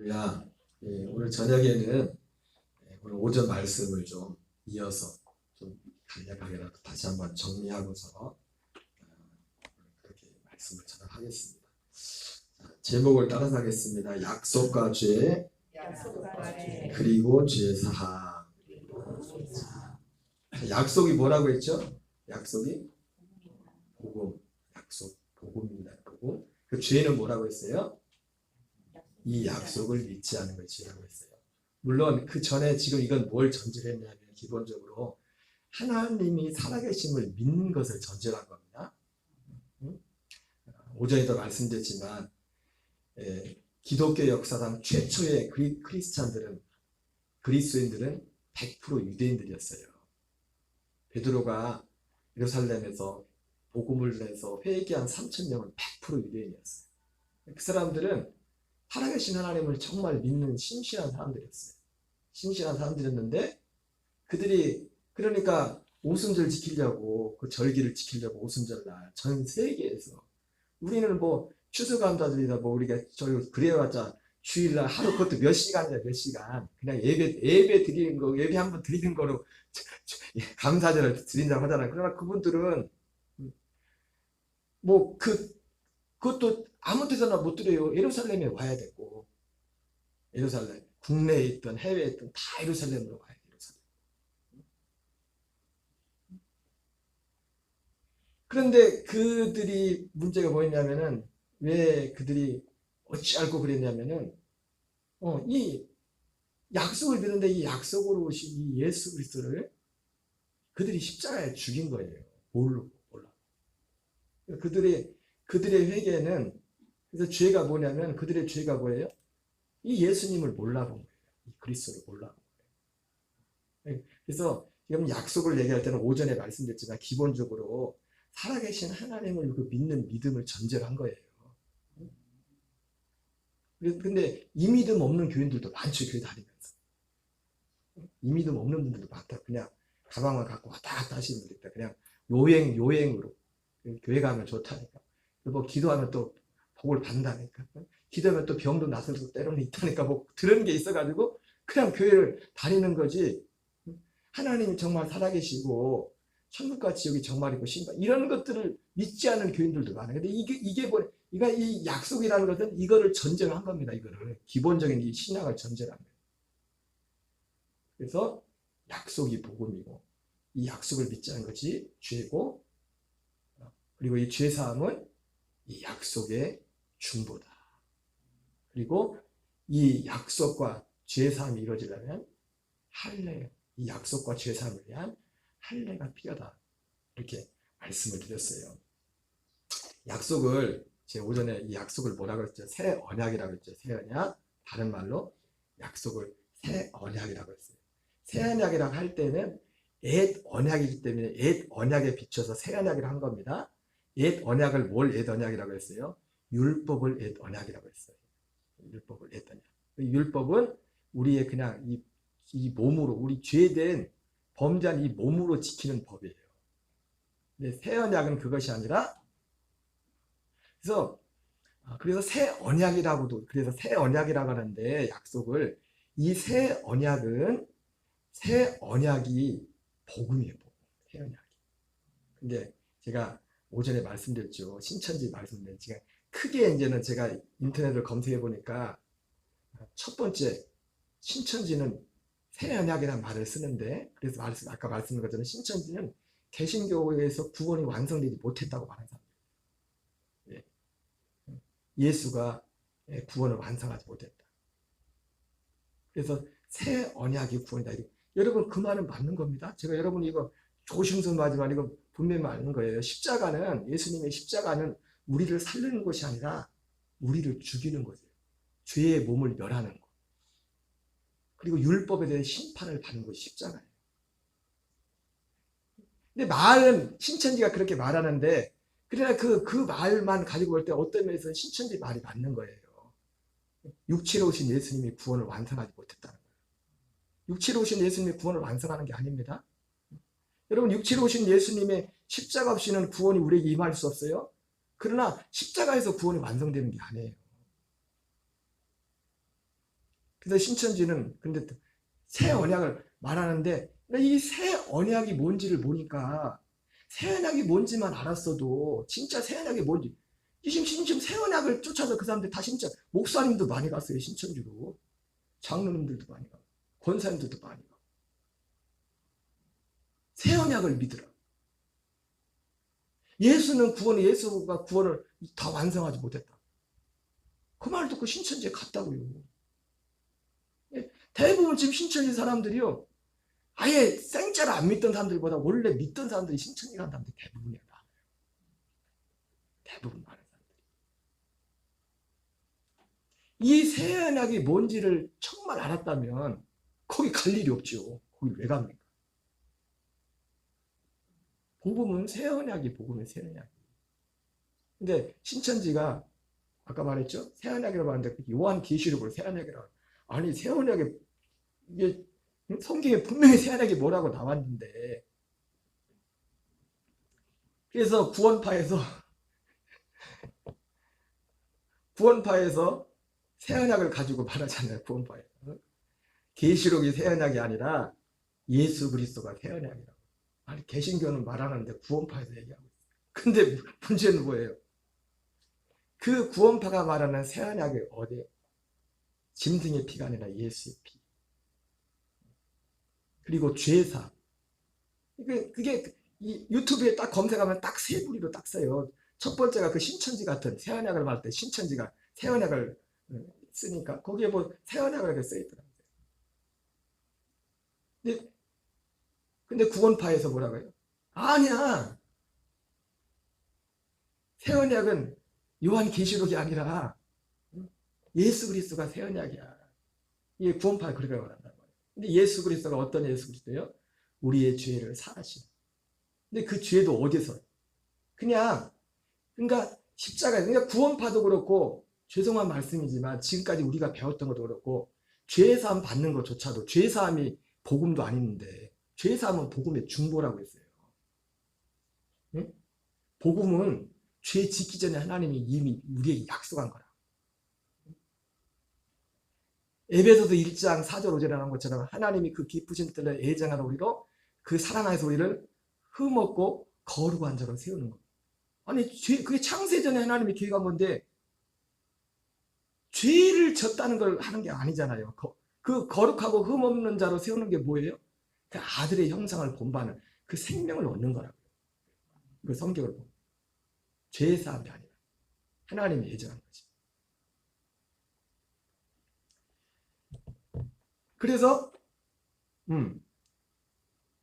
할렐루야. 오늘 저녁에는 오늘 오전 말씀을 좀 이어서 좀 간략하게라도 다시 한번 정리하고서 그렇게 말씀을 전하겠습니다. 제목을 따라서 하겠습니다. 약속과 죄, 그리고 죄 사함. 약속이 뭐라고 했죠? 약속이 복음, 약속, 복음입니다. 복음. 그 죄는 뭐라고 했어요? 이 약속을 믿지 않은 것이라고 했어요. 물론 그 전에 지금 이건 뭘 전제를 했냐면 기본적으로 하나님이 살아계심을 믿는 것을 전제로 한 겁니다. 오전에도 말씀드렸지만 기독교 역사상 최초의 크리스찬들은 그리스도인들은 100% 유대인들이었어요. 베드로가 예루살렘에서 복음을 내서 회개한 3,000명은 100% 유대인이었어요. 그 사람들은 살아계신 하나님을 정말 믿는 신실한 사람들이었어요. 신실한 사람들이었는데 그들이 그러니까 오순절 지키려고 그 절기를 지키려고 오순절날 전 세계에서 우리는 뭐 추수감사절이다 뭐 우리가 저희 그래봤자 주일날 하루 그것도 몇 시간이야 몇 시간 그냥 예배 드리는 거 예배 한번 드리는 거로 감사절을 드린다고 하잖아요. 그러나 그분들은 뭐 그것도 아무 데서나 못 드려요. 예루살렘에 와야 되고 예루살렘 국내에 있던 해외에 있던 다 예루살렘으로 와야 돼요. 그런데 그들이 문제가 뭐였냐면은 왜 그들이 어찌 알고 그랬냐면은 이 약속을 믿는데 이 약속으로 오신 이 예수 그리스도를 그들이 십자가에 죽인 거예요. 몰라. 그들의 회개는 그래서 죄가 뭐냐면 그들의 죄가 뭐예요? 이 예수님을 몰라본 거예요. 이 그리스도를 몰라본 거예요. 그래서 지금 약속을 얘기할 때는 오전에 말씀드렸지만 기본적으로 살아계신 하나님을 믿는 믿음을 전제로 한 거예요. 근데 이 믿음 없는 교인들도 많죠. 교회 다니면서. 이 믿음 없는 분들도 많다. 그냥 가방만 갖고 왔다 갔다 하시는 분들 있다. 그냥 요행으로. 교회 가면 좋다니까. 뭐 기도하면 또 복을 받는다니까. 기도하면 또 병도 나서서 때로는 있다니까. 뭐 들은 게 있어가지고 그냥 교회를 다니는 거지. 하나님이 정말 살아계시고 천국과 지옥이 정말이고 신발 이런 것들을 믿지 않는 교인들도 많아요. 근데 이게 뭐 이 약속이라는 것은 이거를 전제로 한 겁니다. 이거를 기본적인 이 신앙을 전제로 한 거예요. 그래서 약속이 복음이고 이 약속을 믿지 않는 것이 죄고 그리고 이 죄 사함은 이 약속의 중보다. 그리고 이 약속과 죄 사함이 이루어지려면 할례, 이 약속과 죄 사함을 위한 할례가 필요하다. 이렇게 말씀을 드렸어요. 약속을 제가 오전에 이 약속을 뭐라고 했죠? 새 언약이라고 했죠. 새 언약. 다른 말로 약속을 새 언약이라고 했어요. 새 언약이라고 할 때는 옛 언약이기 때문에 옛 언약에 비춰서 새 언약이라고 한 겁니다. 옛 언약을 뭘 옛 언약이라고 했어요? 율법을 옛 언약이라고 했어요. 율법을 옛 언약. 율법은 우리의 그냥 이 몸으로 우리 죄된 범죄한 이 몸으로 지키는 법이에요. 근데 새 언약은 그것이 아니라 그래서 새 언약이라고도 그래서 새 언약이라고 하는데 약속을 이 새 언약이 복음이에요. 복음. 새 언약이. 근데 제가 오전에 말씀드렸죠. 신천지 말씀드렸지만 크게 이제는 제가 인터넷을 검색해 보니까 첫 번째 신천지는 새 언약이라는 말을 쓰는데 그래서 아까 말씀드린 것처럼 신천지는 개신교에서 구원이 완성되지 못했다고 말하는 사람. 예수가 구원을 완성하지 못했다. 그래서 새 언약이 구원이다. 여러분 그 말은 맞는 겁니다. 제가 여러분 이거 조심스러워하지만 이거 분명히 맞는 거예요. 예수님의 십자가는 우리를 살리는 것이 아니라 우리를 죽이는 거죠. 죄의 몸을 멸하는 것. 그리고 율법에 대해 심판을 받는 것이 십자가예요. 근데 말은 신천지가 그렇게 말하는데 그러나 그 말만 가지고 볼 때 어떤 면에서는 신천지 말이 맞는 거예요. 육체로 오신 예수님이 구원을 완성하지 못했다는 거예요. 육체로 오신 예수님이 구원을 완성하는 게 아닙니다. 여러분 육체로 오신 예수님의 십자가 없이는 구원이 우리에게 임할 수 없어요. 그러나 십자가에서 구원이 완성되는 게 아니에요. 그래서 신천지는 근데 새 언약을 말하는데 이 새 언약이 뭔지를 보니까 새 언약이 뭔지만 알았어도 진짜 새 언약이 뭔지 지금 새 언약을 쫓아서 그 사람들 다 진짜 목사님도 많이 갔어요. 신천지로 장로님들도 많이 가고 권사님들도 많이 가고 새 언약을 믿으라. 예수가 구원을 다 완성하지 못했다. 그 말을 듣고 신천지에 갔다고요. 대부분 지금 신천지 사람들이요, 아예 생짜를 안 믿던 사람들보다 원래 믿던 사람들이 신천지 가는 사람들이 대부분이야. 대부분 많은 사람들이. 이 새 언약이 뭔지를 정말 알았다면 거기 갈 일이 없죠. 거기 왜 갑니까? 복음은 새 언약이 복음은 새 언약이. 근데 신천지가 아까 말했죠? 새 언약이라고 하는데 요한 계시록을 새 언약이라고. 아니 새 언약에 이게 성경에 분명히 새 언약이 뭐라고 나왔는데 그래서 구원파에서 새 언약을 가지고 말하잖아요. 구원파에서 계시록이 새 언약이 아니라 예수 그리스도가 새 언약이라고. 아니 개신교는 말하는데 구원파에서 얘기하고 있어요. 근데 문제는 뭐예요? 그 구원파가 말하는 새 언약이 어디에? 짐승의 피가 아니라 예수의 피. 그리고 죄사. 그게 이 유튜브에 딱 검색하면 딱 세 부리로 딱 써요. 첫 번째가 그 신천지 같은 새 언약을 말할 때 신천지가 새 언약을 쓰니까 거기에 뭐 새 언약을 이렇게 써 있더라고요. 근데 구원파에서 뭐라고 해요? 아니야. 새 언약은 요한 계시록이 아니라 예수 그리스도가 새 언약이야. 이게 구원파가 그렇게 말한단 말이에요. 근데 예수 그리스도가 어떤 예수 그리스도예요? 우리의 죄를 사하신. 근데 그 죄도 어디서? 그러니까 십자가, 그러니까 구원파도 그렇고 죄송한 말씀이지만 지금까지 우리가 배웠던 것도 그렇고 죄사함 받는 것조차도 죄사함이 복음도 아닌데 죄사함은 복음의 중보라고 했어요. 응? 복음은 죄 짓기 전에 하나님이 이미 우리에게 약속한 거라. 에베소서 1장 4절 5절에 나온 것처럼 하나님이 그 기쁘신 뜻을 애정하는 우리로 그 사랑 안에서 우리를 흠없고 거룩한 자로 세우는 거. 아니 그게 창세전에 하나님이 계획한 건데 죄를 졌다는 걸 하는 게 아니잖아요. 그 거룩하고 흠없는 자로 세우는 게 뭐예요? 그 아들의 형상을 본받는 그 생명을 얻는 거라고요. 그 성경을 보면 죄의 사함이 아니라 하나님이 예정한 거지. 그래서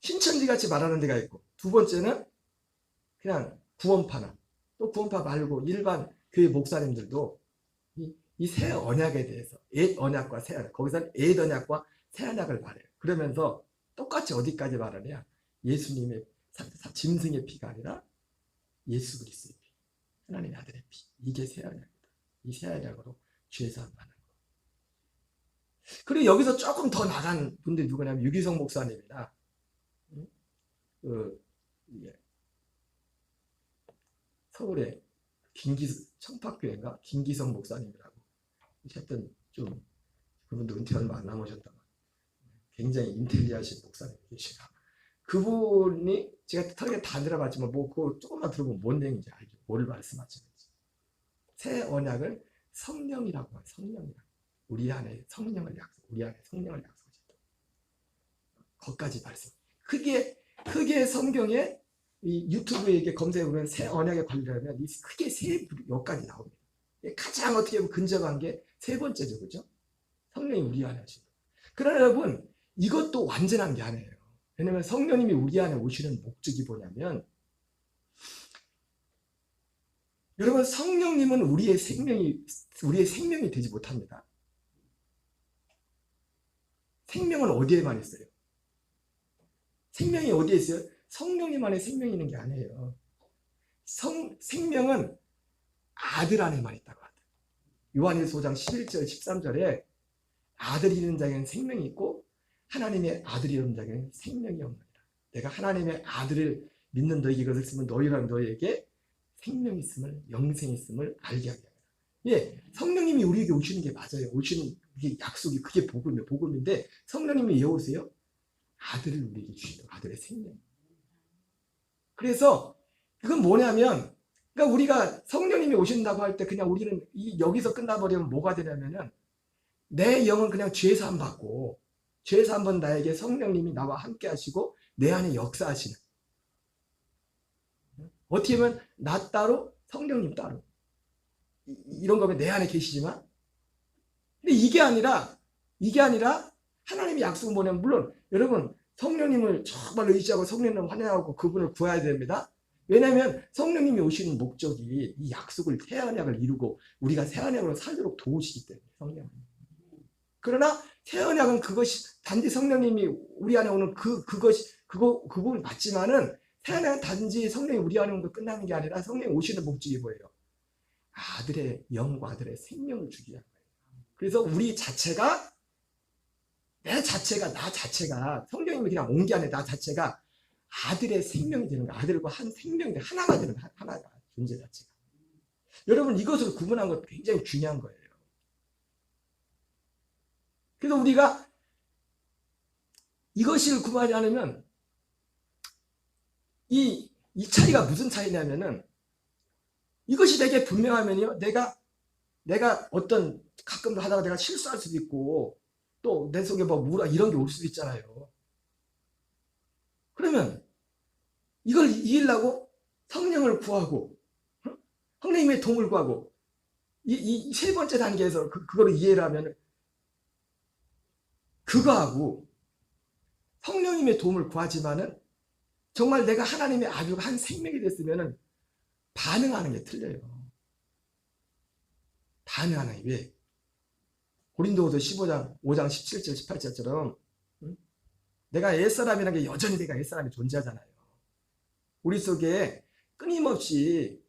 신천지같이 말하는 데가 있고 두 번째는 그냥 구원파나 또 구원파 말고 일반 교회 목사님들도 이 새 언약에 대해서 옛 언약과 새 언약, 거기서는 옛 언약과 새 언약을 말해요. 그러면서 똑같이 어디까지 말하냐? 예수님의 짐승의 피가 아니라 예수 그리스도의 피, 하나님의 아들의 피. 이게 새 언약이다. 이 새 언약으로 죄사함 받는 거. 그리고 여기서 조금 더 나간 분들이 누구냐면 유기성 목사님이나 서울의 청파교회인가 김기성 목사님이라고 하여튼 좀 그분도 은퇴 얼마 안 남으셨다가 굉장히 인텔리하신 목사님이 계시가 그분이 제가 털게 다 들어봤지만 뭐 그거 조금만 들어보면 뭔 내용인지 알죠. 뭘 말씀하시는지. 새 언약을 성령이라고 해요. 성령이라고. 우리 안에 성령을 약속하셨다. 거기까지 말씀. 크게 성경에 이 유튜브에 이렇게 검색해보면 새 언약에 관련하면 크게 세 여기까지 나옵니다. 가장 어떻게 보면 근접한 게 세 번째죠. 그죠? 성령이 우리 안에 하시고. 그러나 여러분 이것도 완전한 게 아니에요. 왜냐하면 성령님이 우리 안에 오시는 목적이 뭐냐면 여러분 성령님은 우리의 생명이 되지 못합니다. 생명은 어디에만 있어요? 생명이 어디에 있어요? 성령님 안에 생명이 있는 게 아니에요. 생명은 아들 안에만 있다고 하더라고요. 요한일서 5장 11절 13절에 아들이 있는 자에게는 생명이 있고 하나님의 아들이 있는 자에게는 생명이 없느니라. 내가 하나님의 아들을 믿는 너에게 이것을 쓰면 너희랑 너희에게 생명이 있음을 영생이 있음을 알게 하게 합니다. 예, 성령님이 우리에게 오시는 게 맞아요. 오시는 이게 약속이 그게 복음이에요. 복음인데 성령님이 외우세요. 아들을 우리에게 주시는 아들의 생명. 그래서 그건 뭐냐면 그러니까 우리가 성령님이 오신다고 할 때 그냥 우리는 여기서 끝나버리면 뭐가 되냐면은 내 영은 그냥 죄사함 받고 죄사함 받은 나에게 성령님이 나와 함께 하시고 내 안에 역사하시는 어떻게 보면 나 따로 성령님 따로 이런 거면 내 안에 계시지만 근데 이게 아니라 하나님의 약속은 뭐냐면 물론 여러분 성령님을 정말 의지하고 성령님을 환영하고 그분을 구해야 됩니다. 왜냐하면 성령님이 오시는 목적이 이 약속을 새 언약을 이루고 우리가 새 언약으로 살도록 도우시기 때문에 성령님. 그러나 새 언약은 그것이 단지 성령님이 우리 안에 오는 그 부분 맞지만은 새 언약은 단지 성령이 우리 안에 오는 거 끝나는 게 아니라 성령이 오시는 목적이 뭐예요? 아들의 영과 아들의 생명을 주기 위한 거예요. 그래서 우리 자체가 나 자체가 성령님이 그냥 온 게 아니라 나 자체가 아들의 생명이 되는 거야. 아들과 한 생명이 하나가 되는 거야. 하나가 존재 자체가. 여러분 이것을 구분한 것 굉장히 중요한 거예요. 그래서 우리가 이것을 구분하지 않으면 이 차이가 무슨 차이냐면은 이것이 되게 분명하면요. 내가 어떤 가끔 하다가 내가 실수할 수도 있고 또 내 속에 뭐 무라 이런 게 올 수도 있잖아요. 그러면 이걸 이기려고 성령을 구하고 성령님의 도움을 구하고 이 세 번째 단계에서 그거를 이해를 하면 그거하고 성령님의 도움을 구하지만은 정말 내가 하나님의 아주 한 생명이 됐으면은 반응하는 게 틀려요. 반응하는 게 왜? 고린도후서 15장 5장 17절 18절처럼 내가 옛사람이라는 게 여전히 내가 옛사람이 존재하잖아요. 우리 속에 끊임없이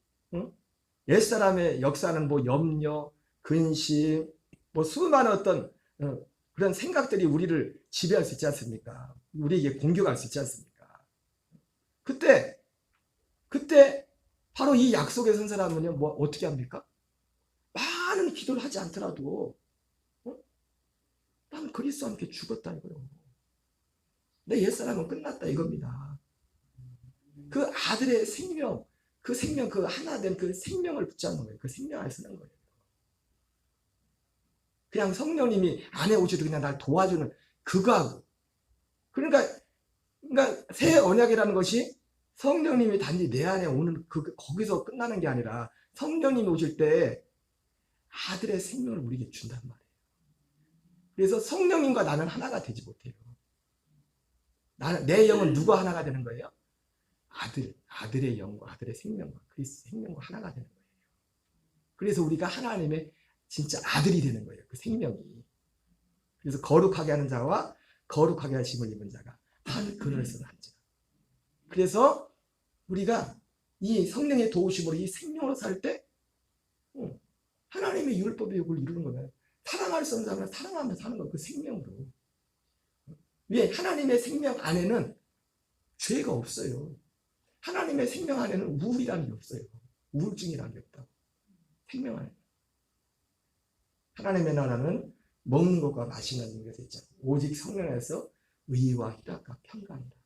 옛사람의 역사는 뭐 염려, 근심, 뭐 수많은 어떤 그런 생각들이 우리를 지배할 수 있지 않습니까? 우리에게 공격할 수 있지 않습니까? 그때 바로 이 약속에 선 사람은요, 뭐 어떻게 합니까? 많은 기도를 하지 않더라도 난 그리스도와 함께 죽었다 이거요. 내 옛사람은 끝났다 이겁니다. 그 아들의 생명, 그 하나 된 그 생명을 붙잡는 거예요. 그 생명 안에 쓰는 거예요. 그냥 성령님이 안에 오셔도 그냥 날 도와주는 그거하고. 그러니까 새 언약이라는 것이 성령님이 단지 내 안에 오는 거기서 끝나는 게 아니라 성령님이 오실 때 아들의 생명을 우리에게 준단 말이에요. 그래서 성령님과 나는 하나가 되지 못해요. 내 영은 누가 하나가 되는 거예요? 아들의 영과 아들의 생명과 그리스도 생명과 하나가 되는 거예요. 그래서 우리가 하나님의 진짜 아들이 되는 거예요. 그 생명이. 그래서 거룩하게 하는 자와 거룩하게 하심을 입은 자가 한 그늘에서 앉아. 그래서 우리가 이 성령의 도우심으로 이 생명으로 살 때 하나님의 율법의 욕을 이루는 거예요. 사랑할 수 없는 사람은 사랑하며 사는 거예요. 그 생명으로. 왜? 하나님의 생명 안에는 죄가 없어요. 하나님의 생명 안에는 우울이라는 게 없어요. 우울증이라는 게 없다고. 생명 안에. 하나님의 나라는 먹는 것과 마시는 것이 있잖아요. 오직 성령 안에서 의와 희락과 평강이다.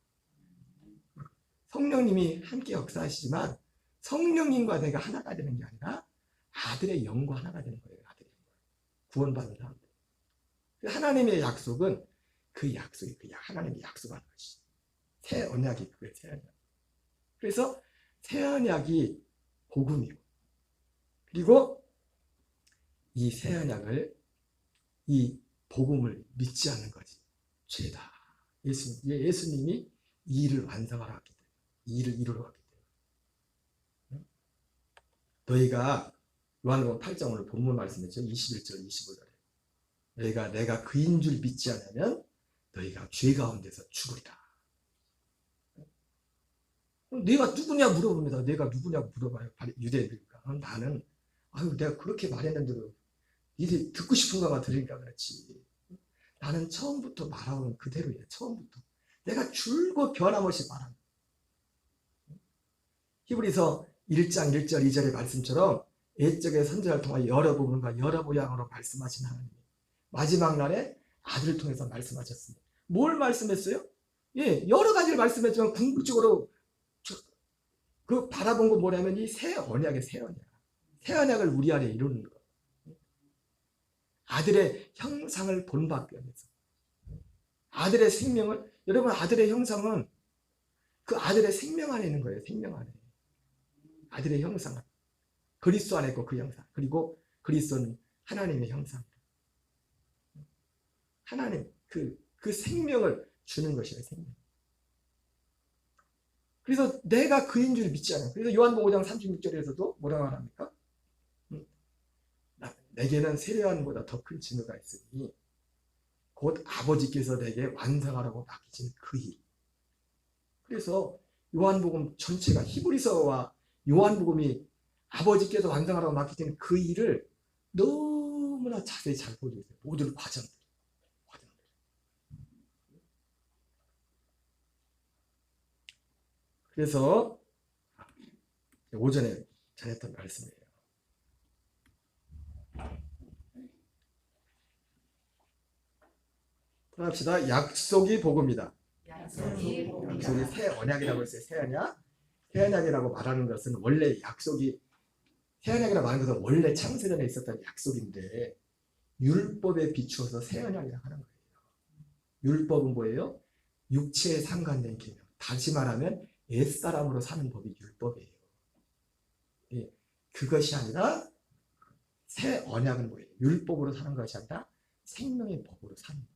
성령님이 함께 역사하시지만 성령님과 내가 하나가 되는 게 아니라 아들의 영과 하나가 되는 거예요. 아들의 영. 구원받은 사람들. 하나님의 약속은 그 약속이 하나님의 약속하는 것이. 새 언약이 그거예요. 새 언약. 그래서 새 언약이 복음이고 그리고 이 새 언약을 이 복음을 믿지 않는 것이 죄다. 예수님이 이 일을 완성하러 왔기 때문에 이 일을 이루러 왔기 때문에 너희가 요한복음 8장 오늘 본문 말씀이죠. 21절 25절에 너희가 내가 그인 줄 믿지 않으면 너희가 죄 가운데서 죽으리라. 내가 누구냐 물어봅니다. 내가 누구냐고 물어봐요. 유대인들과. 나는 내가 그렇게 말했는데도 니들이 듣고 싶은 거만 들으니까 그렇지. 나는 처음부터 말하고는 그대로예요. 처음부터. 내가 줄곧 변함없이 말합니다. 히브리서 1장 1절 2절의 말씀처럼 옛적의 선지자를 통하여 여러 부분과 여러 모양으로 말씀하신 하나님. 마지막 날에 아들을 통해서 말씀하셨습니다. 뭘 말씀했어요? 예, 여러 가지를 말씀했지만 궁극적으로 그 바라본 건 뭐냐면 이 새 언약의 새 언약. 새 언약을 우리 안에 이루는 거. 아들의 형상을 본받기 위해서. 아들의 생명을, 여러분 아들의 형상은 그 아들의 생명 안에 있는 거예요. 생명 안에. 아들의 형상. 그리스도 안에 있고 그 형상. 그리고 그리스도는 하나님의 형상. 하나님, 그 생명을 주는 것이에요. 생명. 그래서 내가 그인 줄 믿지 않아요. 그래서 요한복음 5장 36절에서도 뭐라고 말합니까? 내게는 세례요한보다 더 큰 증거가 있으니 곧 아버지께서 내게 완성하라고 맡기신 그 일. 그래서 요한복음 전체가 히브리서와 요한복음이 아버지께서 완성하라고 맡기신 그 일을 너무나 자세히 잘 보여주고 있어요. 모든 과정들. 그래서 오전에 전했던 말씀이에요. 합시다. 약속이 복음이다. 약속이 새 언약이라고 했어요. 새 언약. 새 언약이라고 말하는 것은 원래 약속이, 새 언약이라고 말하는 것은 원래 창세전에 있었던 약속인데 율법에 비추어서 새 언약이라고 하는 거예요. 율법은 뭐예요? 육체에 상관된 계명. 다시 말하면 옛사람으로 사는 법이 율법이에요. 예, 그것이 아니라 새 언약은 뭐예요? 율법으로 사는 것이 아니라 생명의 법으로 사는 거예요.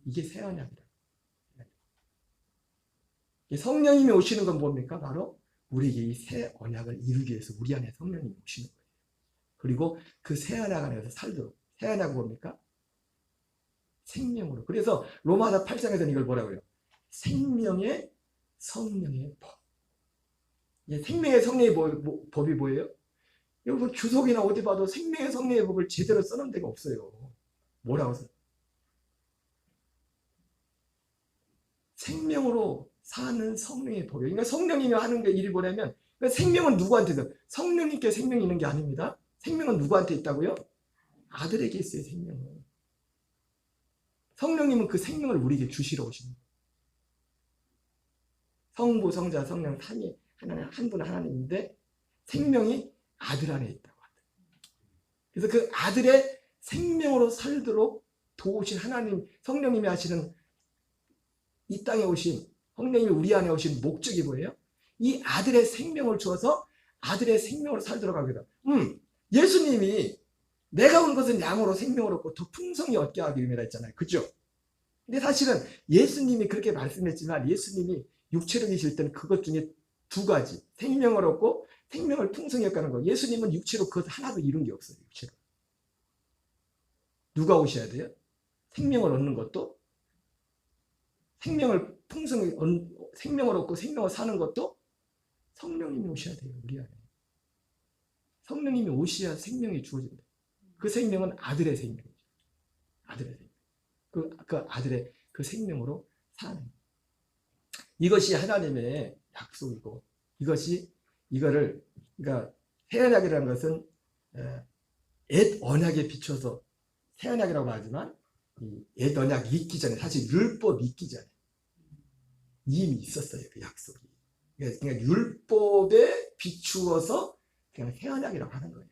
이게 새 언약이다. 성령님이 오시는 건 뭡니까? 바로 우리에게 이 새 언약을 이루기 위해서 우리 안에 성령님이 오시는 거예요. 그리고 그 새 언약 안에서 살도록. 새 언약은 뭡니까? 생명으로. 그래서 로마서 8장에서는 이걸 뭐라고요? 생명의 성령의 법. 생명의 성령의 법이 뭐예요? 여러분 주석이나 어디 봐도 생명의 성령의 법을 제대로 써놓은 데가 없어요. 뭐라고 써요? 생명으로 사는 성령의 법이에요. 그러니까 성령님이 하는 게 일이 뭐냐면, 그러니까 생명은 누구한테서? 성령님께 생명이 있는 게 아닙니다. 생명은 누구한테 있다고요? 아들에게 있어요. 생명은. 성령님은 그 생명을 우리에게 주시러 오십니다. 성부, 성자, 성령 삼위 하나님, 한 분 하나님인데 생명이 아들 안에 있다고 하더라고요. 그래서 그 아들의 생명으로 살도록 도우신 하나님, 성령님이 하시는 이 땅에 오신, 성령님이 우리 안에 오신 목적이 뭐예요? 이 아들의 생명을 주어서 아들의 생명으로 살도록 하거든. 예수님이 내가 온 것은 양으로 생명을 얻고 더 풍성히 얻게 하기 위함이라 했잖아요. 그죠? 근데 사실은 예수님이 그렇게 말씀했지만 예수님이 육체로 계실 때는 그것 중에 두 가지, 생명을 얻고 생명을 풍성히 얻게 하는 거. 예수님은 육체로 그것 하나도 이룬 게 없어요. 육체로. 누가 오셔야 돼요? 생명을 얻는 것도, 생명을 풍성히 생명을 얻고 생명을 사는 것도 성령님이 오셔야 돼요. 우리 안에. 성령님이 오셔야 생명이 주어진다. 그 생명은 아들의 생명이죠. 아들의 생명. 그 아들의 그 생명으로 사는. 이것이 하나님의 약속이고, 이거를, 그러니까 새 언약이라는 것은 옛 언약에 비춰서 새 언약이라고 하지만 옛 언약 있기 전에, 사실 율법 있기 전에 이미 있었어요. 그 약속이. 그러니까 율법에 비추어서 그냥 새 언약이라고 하는 거예요.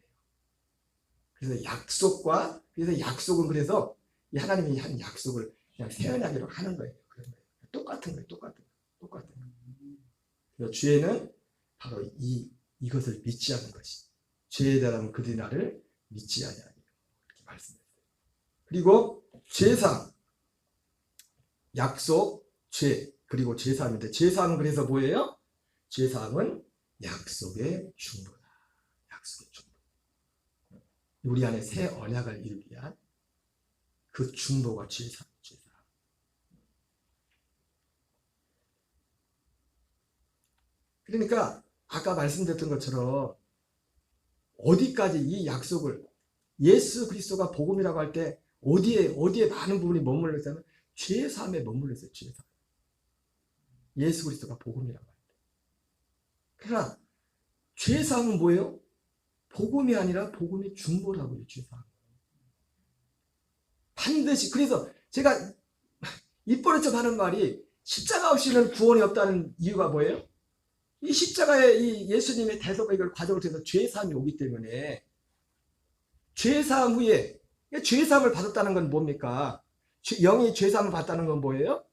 그래서 약속은 그래서 하나님이 한 약속을 그냥 새 언약이라고 하는 거예요. 그런 거예요. 똑같은 거예요. 똑같은 거. 그래서 죄는 바로 이것을 믿지 않는 것이. 죄에 대한 그들이 나를 믿지 아니하니. 이렇게 말씀했어요. 그리고 제사함, 약속, 죄, 그리고 제사함인데, 제사함은 그래서 뭐예요? 제사함은 약속의 중보다. 약속의 중보. 우리 안에 새 언약을 이루기 위한 그 중보가 제사함. 그러니까 아까 말씀드렸던 것처럼 어디까지 이 약속을, 예수 그리스도가 복음이라고 할 때 어디에 많은 부분이 머물러 있다면 죄사함에 머물러 있어요. 죄사함. 예수 그리스도가 복음이라고 할 때. 그러나 죄사함은 뭐예요? 복음이 아니라 복음의 중보라고요. 죄사함. 반드시. 그래서 제가 입버릇처럼 하는 말이 십자가 없이는 구원이 없다는 이유가 뭐예요? 이 십자가의 이 예수님의 대속의 이걸 과정을 통해서 죄사함이 오기 때문에 죄사함 후에 죄사함을 받았다는 건 뭡니까? 영이 죄사함을 받았다는 건 뭐예요?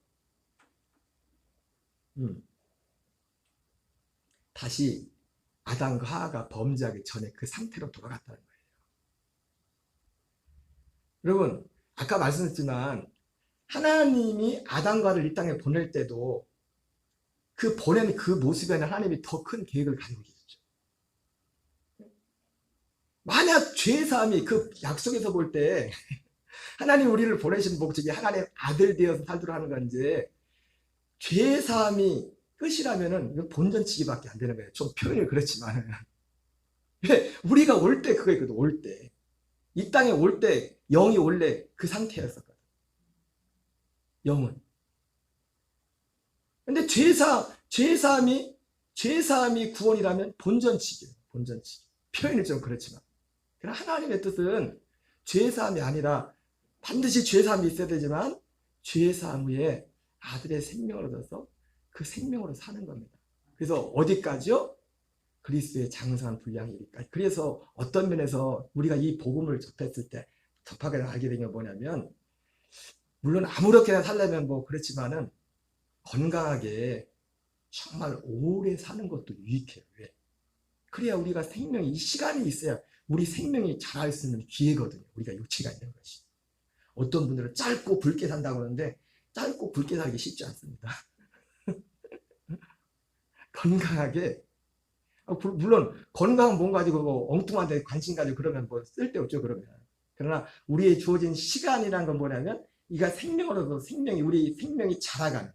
다시 아담과 하와가 범죄하기 전에 그 상태로 돌아갔다는 거예요. 여러분, 아까 말씀드렸지만 하나님이 아담과 하와를 이 땅에 보낼 때도 그 보낸 그 모습에는 하나님이 더 큰 계획을 가지고 계셨죠. 만약 죄사함이 그 약속에서 볼 때 하나님 우리를 보내신 목적이 하나님의 아들 되어서 살도록 하는 건지 죄사함이 끝이라면은 본전치기밖에 안 되는 거예요. 좀 표현이 그렇지만 우리가 올 때 그거 있거든. 올 때 이 땅에 올 때 영이 원래 그 상태였었거든. 영은. 근데 죄사함이 구원이라면 본전치기예요. 본전치기. 표현이 좀 그렇지만 그러나 하나님의 뜻은 죄사함이 아니라 반드시 죄사함이 있어야 되지만 죄사함 후에 아들의 생명을 얻어서 그 생명으로 사는 겁니다. 그래서 어디까지요? 그리스도의 장성한 분량이 이르기까지. 그래서 어떤 면에서 우리가 이 복음을 접했을 때 접하게 알게 된 게 뭐냐면 물론 아무렇게나 살려면 뭐 그렇지만은 건강하게 정말 오래 사는 것도 유익해요. 왜? 그래야 우리가 생명이 이 시간이 있어야 우리 생명이 자랄 수 있는 기회거든요. 우리가 육체가 있는 것이. 어떤 분들은 짧고 굵게 산다고 하는데 짧고 굵게 살기 쉽지 않습니다. 건강하게 물론 건강한 몸 가지고 뭐 엉뚱한 데 관심 가지고 그러면 뭐 쓸데없죠. 그러면. 그러나 우리의 주어진 시간이란 건 뭐냐면 이가 생명으로서 우리 생명이 자라가는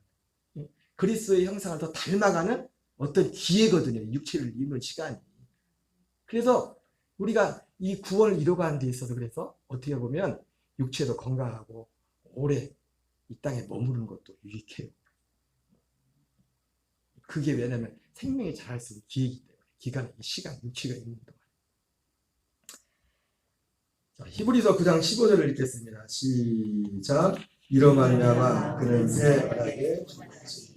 그리스도의 형상을 더 닮아가는 어떤 기회거든요. 육체를 입는 시간이. 그래서 우리가 이 구원을 이루어가는 데 있어서 그래서 어떻게 보면 육체도 건강하고 오래 이 땅에 머무르는 것도 유익해요. 그게 왜냐면 생명이 자랄 수 있는 기회이기 때문에 기간, 시간, 육체가 있는 동안. 자, 히브리서 9장 15절을 읽겠습니다. 시작. 이로 말미암아 그는 새 언약에 준비하시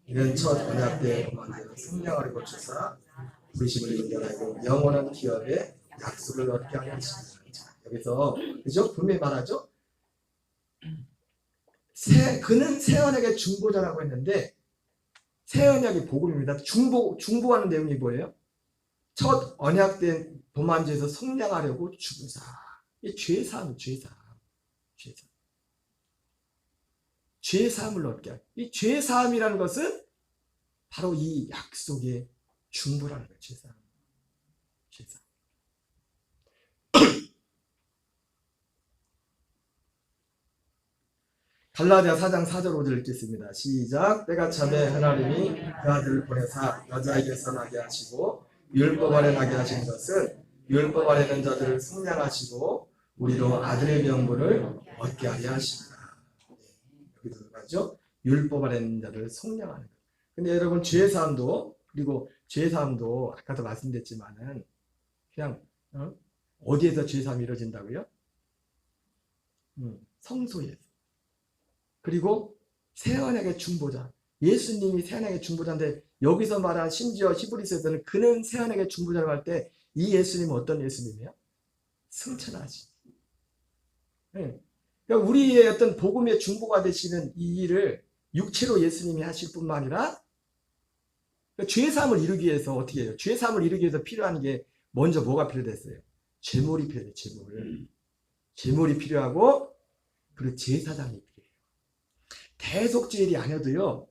이는 첫 언약 때 도만대로 성령을 고쳐서 부르심을 연결하고 영원한 기업에 약속을 얻게 하려 하십니다. 여기서 그죠? 분명히 말하죠. 그는 새 언약의 중보자라고 했는데 새 언약이 복음입니다. 중보하는 내용이 뭐예요? 첫 언약된 도만주에서 성량하려고 죽으사. 이 죄사함. 죄사함을 얻게 하는. 이 죄사함이라는 것은 바로 이 약속의 중보라는 거예요. 죄사함. 갈라디아 4장 4절 5절 읽겠습니다. 시작. 때가 참에 하나님이 그 아들을 보내사 여자에게 선하게 하시고 율법 아래 나게 하신 것은 율법 아래 있는 자들을 성량하시고 우리로 아들의 명분을 얻게 하려 하십니다. 여기서 말이죠. 율법 아래 있는 자들을 성량하는 것. 근데 여러분 죄사함도 그리고 죄사함도 아까도 말씀드렸지만은 그냥 어디에서 죄사함이 이루어진다고요? 성소에서. 그리고 새 언약의 중보자. 예수님이 새 언약의 중보자인데 여기서 말한 심지어 히브리서에서는 그는 새 언약의 중보자라고 할 때 이 예수님은 어떤 예수님이에요? 승천하신. 네. 그러니까 우리의 어떤 복음의 중보가 되시는 이 일을 육체로 예수님이 하실 뿐만 아니라 그러니까 죄사함을 이루기 위해서 어떻게 해요? 죄사함을 이루기 위해서 필요한 게 먼저 뭐가 필요했어요? 제물이 필요해요. 제물이 필요하고 그리고 제사장이 필요해요. 대속죄일이 아니어도요.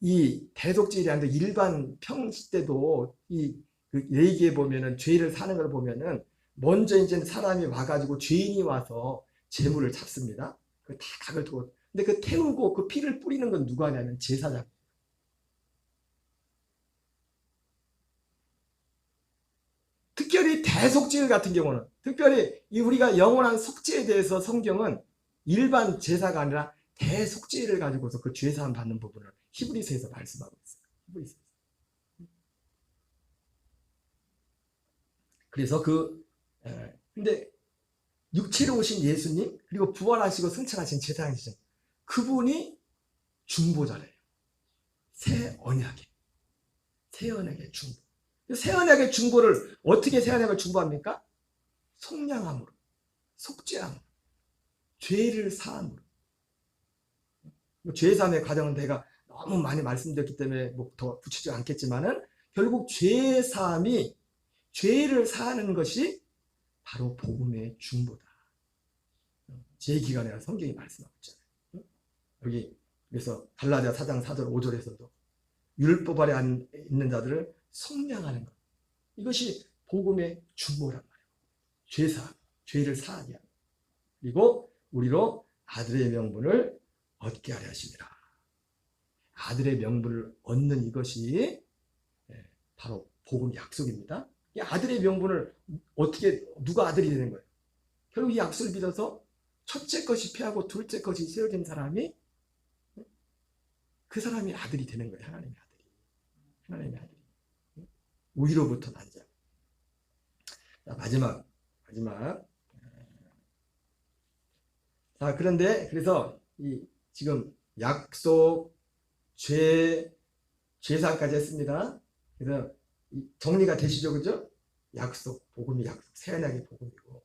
이 대속죄일이 아니어도 일반 평시 때도 이 레위기에 보면은 죄를 사는 걸 보면은 먼저 이제 사람이 와가지고 죄인이 와서 제물을 잡습니다. 그 다 각을 두고. 근데 그 태우고 그 피를 뿌리는 건 누가 하냐면 제사장. 특별히 대속죄일 같은 경우는 특별히 우리가 영원한 속죄에 대해서 성경은 일반 제사가 아니라 대속죄를 가지고서 그 죄사함 받는 부분을 히브리서에서 말씀하고 있어요. 히브리서에서. 그래서 근데 육체로 오신 예수님, 그리고 부활하시고 승천하신 제사장이신 그분이 중보자래요. 새 언약의 중보. 새 언약의 중보를 어떻게 새 언약을 중보합니까? 속량함으로, 속죄함으로, 죄를 사함으로. 죄 사함의 과정은 내가 너무 많이 말씀드렸기 때문에 뭐 더 붙이지 않겠지만은 결국 죄 사함이 죄를 사하는 것이 바로 복음의 중보다. 제2기간이라 성경이 말씀하고 있잖아요. 여기 그래서 갈라디아 4장 4절 5절에서도 율법 아래 있는 자들을 속량하는 것. 이것이 복음의 중보란 말이에요. 죄사함, 죄를 사하게 하는. 그리고 우리로 아들의 명분을 얻게 하려 하십니다. 아들의 명분을 얻는 이것이 바로 복음 약속입니다. 이 아들의 명분을 어떻게 누가 아들이 되는 거예요? 결국 이 약속을 믿어서 첫째 것이 피하고 둘째 것이 세워진 사람이 그 사람이 아들이 되는 거예요. 하나님의 아들이. 하나님의 아들이. 우리로부터 난 자. 마지막. 자, 그런데 그래서 이 지금 약속, 죄사까지 했습니다. 그래서 정리가 되시죠, 그죠? 약속, 복음이 약속, 새 언약의 복음이고,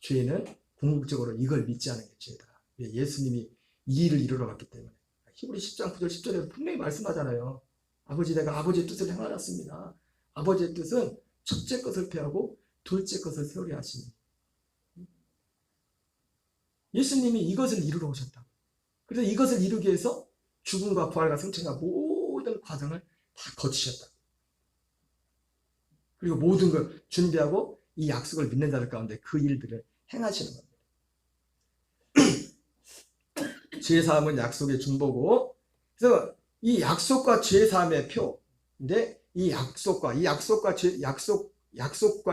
죄는 궁극적으로 이걸 믿지 않은 게 죄다. 예수님이 이 일을 이루러 갔기 때문에. 히브리 10장 9절 10절에도 분명히 말씀하잖아요. 내가 아버지의 뜻을 행하였습니다. 아버지의 뜻은 첫째 것을 폐하고 둘째 것을 세우려 하시니. 예수님이 이것을 이루러 오셨다. 그래서 이것을 이루기 위해서 죽음과 부활과 승천과 모든 과정을 다 거치셨다. 그리고 모든 걸 준비하고 이 약속을 믿는 자들 가운데 그 일들을 행하시는 겁니다. 죄사함은 약속의 중보고, 그래서 이 약속과 죄사함의 표인데 이 약속과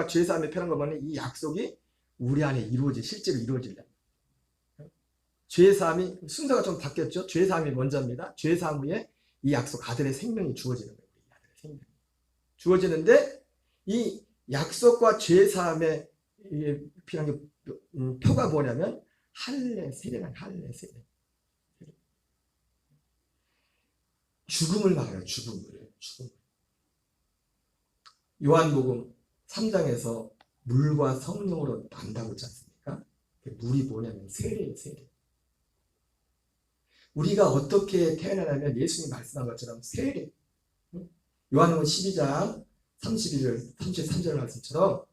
죄사함의 표라는 거 보면 이 약속이 우리 안에 실제로 이루어지려. 죄사함이 순서가 좀 바뀌었죠. 죄사함이 먼저입니다. 죄사함 후에 이 약속 아들의 생명이 주어지는 거예요. 아들의 생명이 주어지는데 이 약속과 죄사함의 필요한 표가 뭐냐면 할례 세례란 할례 세례. 죽음을 말해요. 죽음을. 요한복음 3장에서 물과 성령으로 난다고 했지 않습니까? 물이 뭐냐면 세례예요. 세례. 우리가 어떻게 태어나냐면 예수님이 말씀한 것처럼 세례. 요한복음 12장 33절 말씀처럼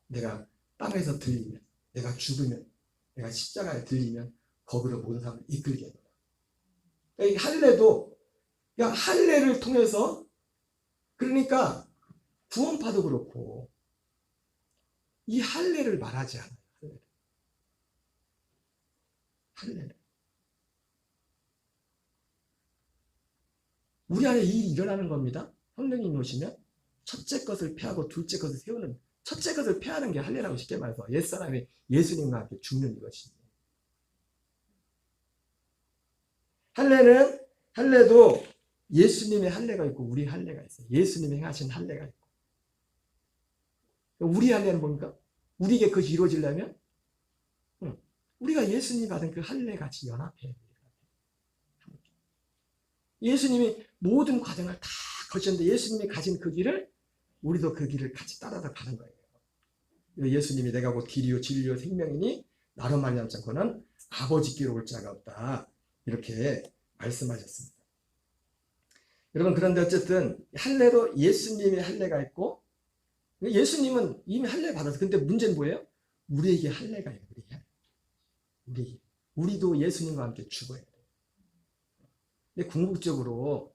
내가 땅에서 들리면, 내가 죽으면, 내가 십자가에 들리면 거기로 모든 사람을 이끌게 해요. 이 할례도 할례를 통해서, 그러니까 구원파도 그렇고 이 할례를 말하지 않아요. 할례를. 우리 안에 이 일이 일어나는 겁니다. 성령님이 오시면 첫째 것을 폐하고 둘째 것을 세우는, 첫째 것을 폐하는 게 할례라고 쉽게 말해서 옛사람이 예수님과 함께 죽는 이것입니다. 할례도 예수님의 할례가 있고 우리 할례가 있어요. 예수님이 행하신 할례가 있고. 우리 할례는 뭡니까? 우리에게 그것이 이루어지려면 우리가 예수님이 받은 그 할례 같이 연합해야 돼요. 예수님이 모든 과정을 다 거쳤는데 예수님이 가진 그 길을 우리도 그 길을 같이 따라서 가는 거예요. 예수님이 내가 곧 길이요 진리요 생명이니 나로 말미암지 않고는 아버지께로 올 자가 없다. 이렇게 말씀하셨습니다. 여러분, 그런데 어쨌든 할례도 예수님의 할례가 있고 예수님은 이미 할례 받았어요. 근데 문제는 뭐예요? 우리에게 할례가 있어요. 우리도 예수님과 함께 죽어야 돼요. 근데 궁극적으로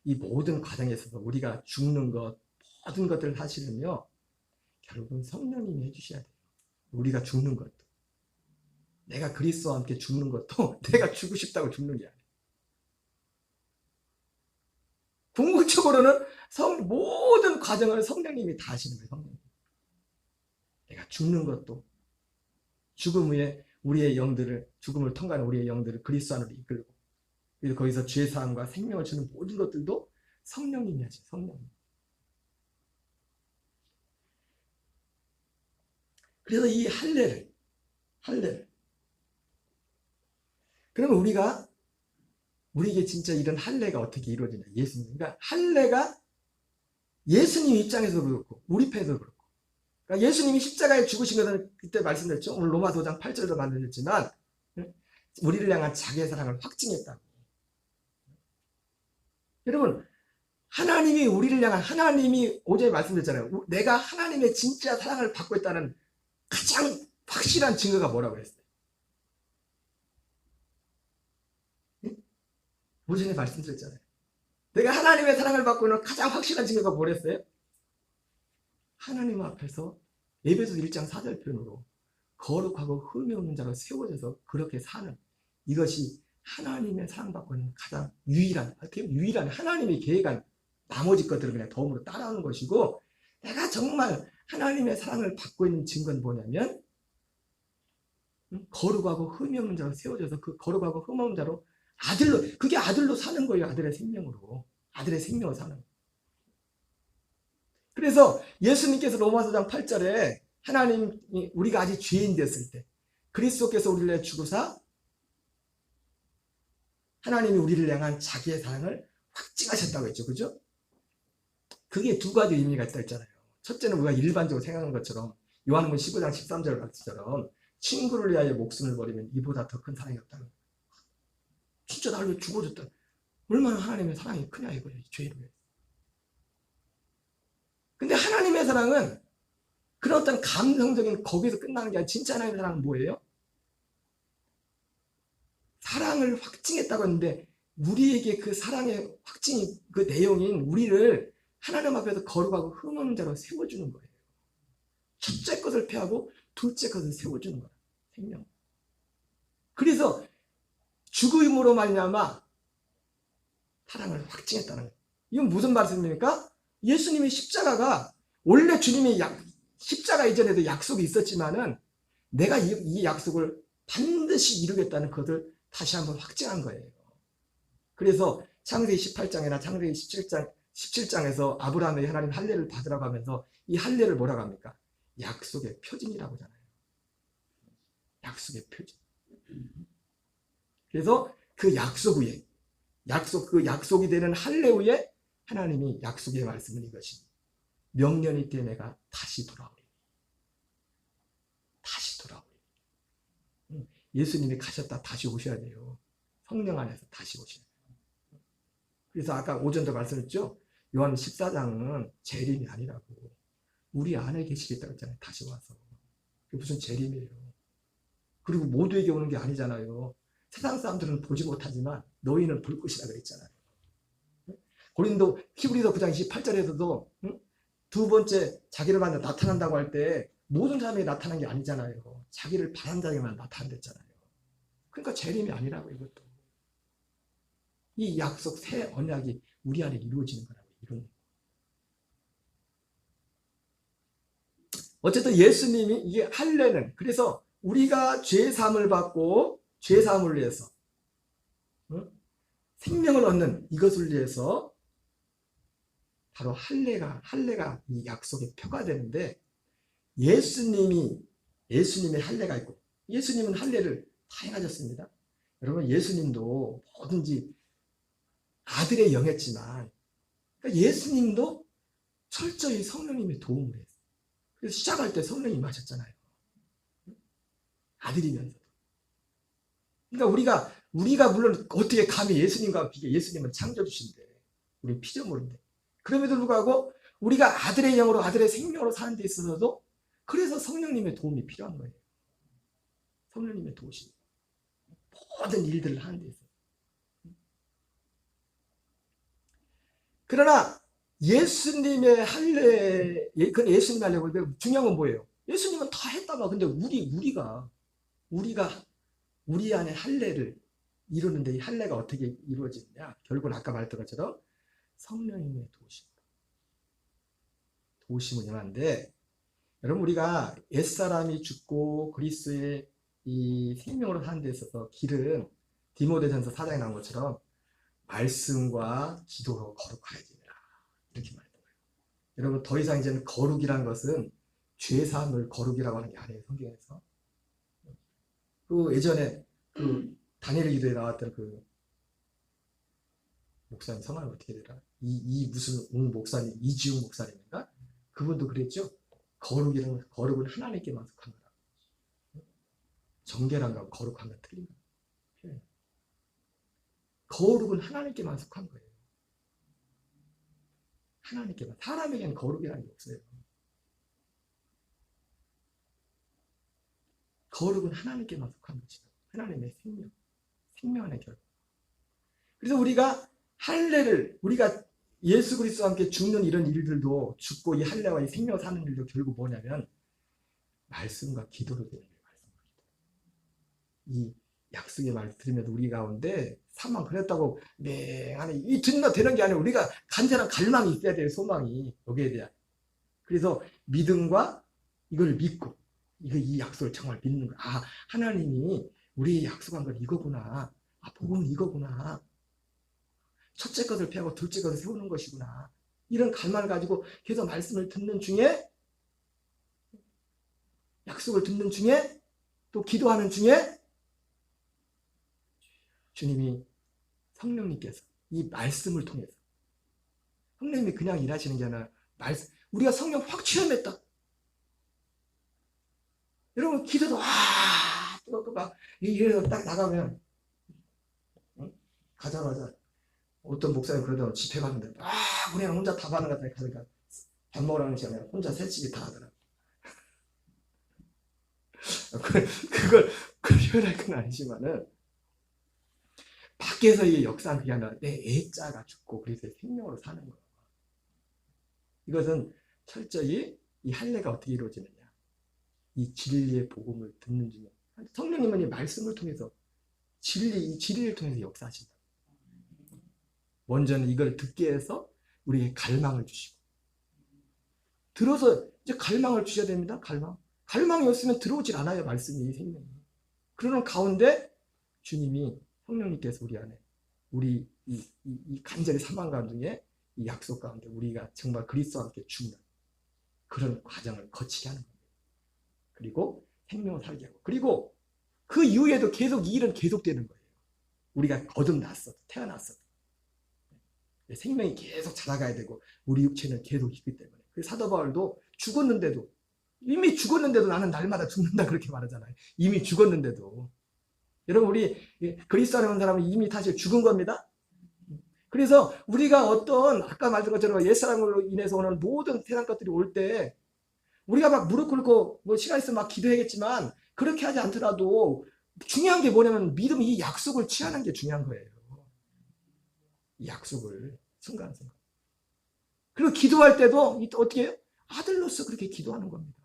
이 모든 과정에 있어서 우리가 죽는 것, 모든 것들을 하시려면 결국은 성령님이 해주셔야 돼요. 우리가 죽는 것도, 내가 그리스도와 함께 죽는 것도 내가 죽고 싶다고 죽는 게 아니에요. 궁극적으로는 모든 과정을 성령님이 다 하시는 거예요. 성령님. 내가 죽는 것도, 죽음 후에 우리의 영들을, 죽음을 통과하는 우리의 영들을 그리스도 안으로 이끌고, 그래서 거기서 죄사함과 생명을 주는 모든 것들도 성령님이 하시죠. 성령님. 그래서 이 할례를, 할례. 그러면 우리에게 진짜 이런 할례가 어떻게 이루어지냐? 예수님. 그러니까 할례가 예수님 입장에서 그렇고 우리 입장에서 그렇고. 그러니까 예수님이 십자가에 죽으신 것은 그때 말씀드렸죠. 오늘 로마서 5장 8절도 말씀드렸지만 우리를 향한 자기의 사랑을 확증했다고. 여러분, 하나님이 우리를 향한, 하나님이 어제 말씀드렸잖아요. 내가 하나님의 진짜 사랑을 받고 있다는 가장 확실한 증거가 뭐라고 했어요? 오전에 말씀드렸잖아요. 내가 하나님의 사랑을 받고 있는 가장 확실한 증거가 뭐랬어요? 하나님 앞에서 에베소서 1장 4절 표현으로 거룩하고 흠이 없는 자로 세워져서 그렇게 사는, 이것이 하나님의 사랑받고 있는 가장 유일한 하나님이 계획한 나머지 것들을 그냥 덤으로 따라오는 것이고, 내가 정말 하나님의 사랑을 받고 있는 증거는 뭐냐면 거룩하고 흠이 없는 자로 세워져서 그 거룩하고 흠 없는 자로 그게 아들로 사는 거예요. 아들의 생명으로 사는 거예요. 그래서 예수님께서 로마서 5장 8절에 하나님이 우리가 아직 죄인 됐을 때 그리스도께서 우리를 위해 죽으사 하나님이 우리를 향한 자기의 사랑을 확증하셨다고 했죠. 그죠? 그게 두 가지 의미가 있다 했잖아요. 첫째는 우리가 일반적으로 생각하는 것처럼 요한복음 15장 13절 말씀처럼 친구를 위하여 목숨을 버리면 이보다 더 큰 사랑이 없다는 거예요. 진짜 나를 위해 죽어줬다. 얼마나 하나님의 사랑이 크냐 이거예요. 죄를 위해. 근데 하나님의 사랑은 그런 어떤 감성적인 거기서 끝나는 게 아니라 진짜 하나님의 사랑은 뭐예요? 사랑을 확증했다고 했는데 우리에게 그 사랑의 확증이 그 내용인 우리를 하나님 앞에서 거룩하고 흠없는 자로 세워주는 거예요. 첫째 것을 패하고 둘째 것을 세워주는 거예요. 생명. 그래서 죽음으로 말미암아 사랑을 확증했다는 거예요. 이건 무슨 말씀입니까? 예수님의 십자가가 원래 주님이 십자가 이전에도 약속이 있었지만은 내가 이 약속을 반드시 이루겠다는 것을 다시 한번 확증한 거예요. 그래서 창세기 18장이나 창세기 17장에서 아브라함의 하나님 할례를 받으라고 하면서 이 할례를 뭐라고 합니까? 약속의 표징이라고 하잖아요. 약속의 표징. 그래서 그 약속 위에 그 약속이 되는 할례 위에 하나님이 약속의 말씀은 이것이 명년이 때 내가 다시 돌아오리. 예수님이 가셨다 다시 오셔야 돼요. 성령 안에서 다시 오셔야 돼요. 그래서 아까 오전도 말씀했죠. 요한 14장은 재림이 아니라고 우리 안에 계시겠다고 했잖아요. 다시 와서. 그게 무슨 재림이에요. 그리고 모두에게 오는 게 아니잖아요. 세상 사람들은 보지 못하지만 너희는 볼 것이라 그랬잖아요. 히브리서 9장 28절에서도 두 번째 자기를 만나 나타난다고 할 때 모든 사람이 나타난 게 아니잖아요. 자기를 바란 자에게만 나타났잖아요. 그러니까 재림이 아니라고 이것도. 이 약속 새 언약이 우리 안에 이루어지는 거라고. 이런. 어쨌든 예수님이 이게 할례는 그래서 우리가 죄 사함을 받고 죄 사함을 위해서 생명을 얻는 이것을 위해서 바로 할례가 이 약속의 표가 되는데 예수님의 할례가 있고 예수님은 할례를 다 행하셨습니다. 여러분 예수님도 뭐든지 아들의 영했지만 그러니까 예수님도 철저히 성령님의 도움을 했어요. 그래서 시작할 때 성령님 하셨잖아요. 아들이면서도. 그러니까 우리가 물론 어떻게 감히 예수님과 비교, 예수님은 창조주신데 우리 피조물인데 그럼에도 불구하고 우리가 아들의 영으로 아들의 생명으로 사는 데 있어서도 그래서 성령님의 도움이 필요한 거예요. 성령님의 도우심. 모든 일들을 하는 데 있어서. 그러나 예수님의 할례, 그건 예수님 할례고 중요한 건 뭐예요? 예수님은 다 했다가 근데 우리가 우리 안에 할례를 이루는데 이 할례가 어떻게 이루어지느냐? 결국은 아까 말했던 것처럼 성령님의 도우심을 임하는데 여러분 우리가 옛사람이 죽고 그리스도의 이 생명으로 사는 데 있어서 길은 디모데전서 4장에 나온 것처럼 말씀과 기도로 거룩하여야 됩니다. 이렇게 말했던 거예요. 여러분 더 이상 이제는 거룩이란 것은 죄 사함을 거룩이라고 하는 게 아니에요. 성경에서. 그 예전에 그 다니엘 기도에 나왔던 그 목사님 성함이 어떻게 되더라? 이 무슨 웅 목사님, 이지웅 목사님인가? 그분도 그랬죠. 거룩은 하나님께만 속한 거다. 정결한 거 거룩한 건 틀린 거예요. 거룩은 하나님께만 속한 거예요. 하나님께만. 사람에게는 거룩이라는 게 없어요. 거룩은 하나님께만 속한 것이다. 하나님의 생명 안의 결과. 그래서 우리가 할례를, 우리가 예수 그리스도와 함께 죽는 이런 일들도, 죽고 이 할례와 이 생명 사는 일도 결국 뭐냐면 말씀과 기도로 되는 거예요. 이 약속의 말 들으면서 우리 가운데 사망 그랬다고 맹하니 이 듣는 되는 게 아니라 우리가 간절한 갈망이 있어야 돼요. 소망이 여기에 대한. 그래서 믿음과 이걸 믿고 이 약속을 정말 믿는 거야. 아, 하나님이 우리의 약속한 건 이거구나. 아, 복음은 이거구나. 첫째 것을 폐하고 둘째 것을 세우는 것이구나. 이런 갈망을 가지고 계속 말씀을 듣는 중에, 약속을 듣는 중에, 또 기도하는 중에 주님이, 성령님께서 이 말씀을 통해서, 성령님이 그냥 일하시는 게 아니라 우리가 성령 확 체험했다. 여러분 기도도 뜨겁고 막 이래서 딱 나가면, 가자마자 어떤 목사님 그러더라고. 집회 가는데 우리는 혼자 다 받는 것 같아. 가니까 밥 먹으라는 시간에 혼자 새치기 다 하더라고. 그걸 표현할 건 아니지만은, 밖에서의 역사는 그게 아니라 내 애자가 죽고 그리스도의 생명으로 사는 거예요. 이것은 철저히 이 할례가 어떻게 이루어지느냐, 이 진리의 복음을 듣는 중에 성령님은 이 말씀을 통해서 이 진리를 통해서 역사하신다. 먼저는 이걸 듣게 해서 우리에게 갈망을 주시고, 들어서 이제 갈망을 주셔야 됩니다. 갈망이 없으면 들어오질 않아요. 말씀이, 생명이. 그러는 가운데 주님이, 성령님께서 우리 안에, 우리 이 간절히 사망 가운데, 이 약속 가운데 우리가 정말 그리스도와 함께 죽는 그런 과정을 거치게 하는 겁니다. 그리고 생명을 살게 하고, 그리고 그 이후에도 계속 이 일은 계속되는 거예요. 우리가 거듭났어도, 태어났어도 생명이 계속 자라가야 되고, 우리 육체는 계속 있기 때문에. 그래서 사도 바울도 이미 죽었는데도 나는 날마다 죽는다 그렇게 말하잖아요. 이미 죽었는데도. 여러분, 우리 그리스도 안에 온 사람은 이미 사실 죽은 겁니다. 그래서 우리가 아까 말한 것처럼 옛사람으로 인해서 오는 모든 세상 것들이 올 때 우리가 막 무릎 꿇고 시간 있으면 막 기도해야겠지만, 그렇게 하지 않더라도 중요한 게 뭐냐면 믿음이 이 약속을 취하는 게 중요한 거예요. 이 약속을 순간순간. 그리고 기도할 때도 어떻게 해요? 아들로서 그렇게 기도하는 겁니다.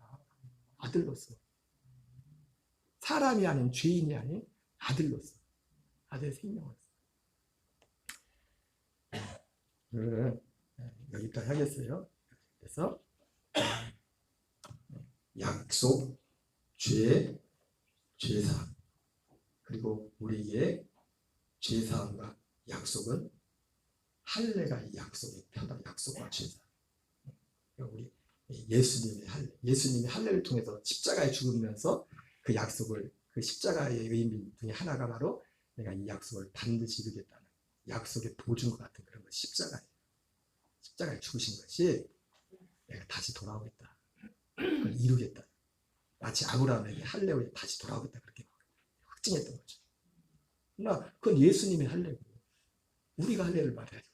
아들로서. 사람이 아닌, 죄인이 아닌 아들로서. 아들의 생명을. 여기까지 하겠어요. 그래서 약속, 죄사함, 그리고 우리의 죄사함과 약속은 할례가 이 약속의 표다. 약속과 죄사함. 우리 예수님이 할례를 통해서 십자가에 죽으면서 그 약속을, 그 십자가의 의미 중에 하나가 바로 내가 이 약속을 반드시 이루겠다는 약속의 보증과 같은 그런 것이 십자가에 죽으신 것이 내가 다시 돌아오겠다, 그걸 이루겠다, 마치 아브라함에게 할례로 다시 돌아오겠다 그렇게 확증했던 거죠. 그러나 그건 예수님의 할례고, 우리가 할례를 받아야지.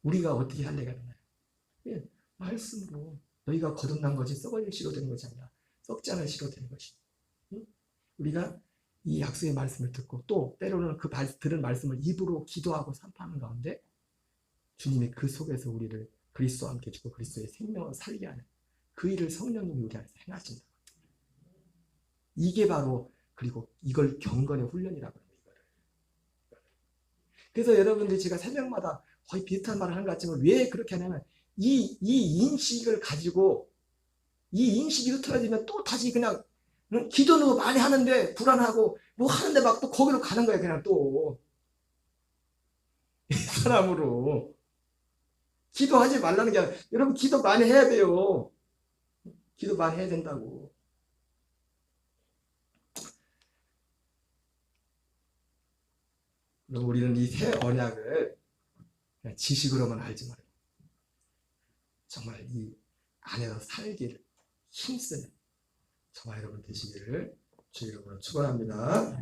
우리가 어떻게 할례가 되나요? 말씀으로. 너희가 거듭난 것이 썩어질 씨로 되는 것이 아니라 썩지 않을 씨로 되는 것이. 우리가 이 약속의 말씀을 듣고, 또 때로는 그 들은 말씀을 입으로 기도하고 선포하는 가운데 주님이 그 속에서 우리를 그리스도와 함께 죽고 그리스도의 생명을 살게 하는 그 일을 성령님이 우리 안에서 행하신다. 이게 바로, 그리고 이걸 경건의 훈련이라고 합니다. 그래서 여러분들이 제가 새벽마다 거의 비슷한 말을 하는 것 같지만, 왜 그렇게 하냐면 이 인식을 가지고, 이 인식이 흐트러지면 또 다시 그냥 기도는 많이 하는데 불안하고 뭐 하는데 막 또 거기로 가는 거야. 그냥 또 이 사람으로. 기도하지 말라는 게 아니라, 여러분 기도 많이 해야 돼요. 기도 많이 해야 된다고. 우리는 이 새 언약을 그냥 지식으로만 알지 말고 정말 이 안에서 살기를 힘쓰는 저와 여러분 되시기를 주 이름으로 축원합니다.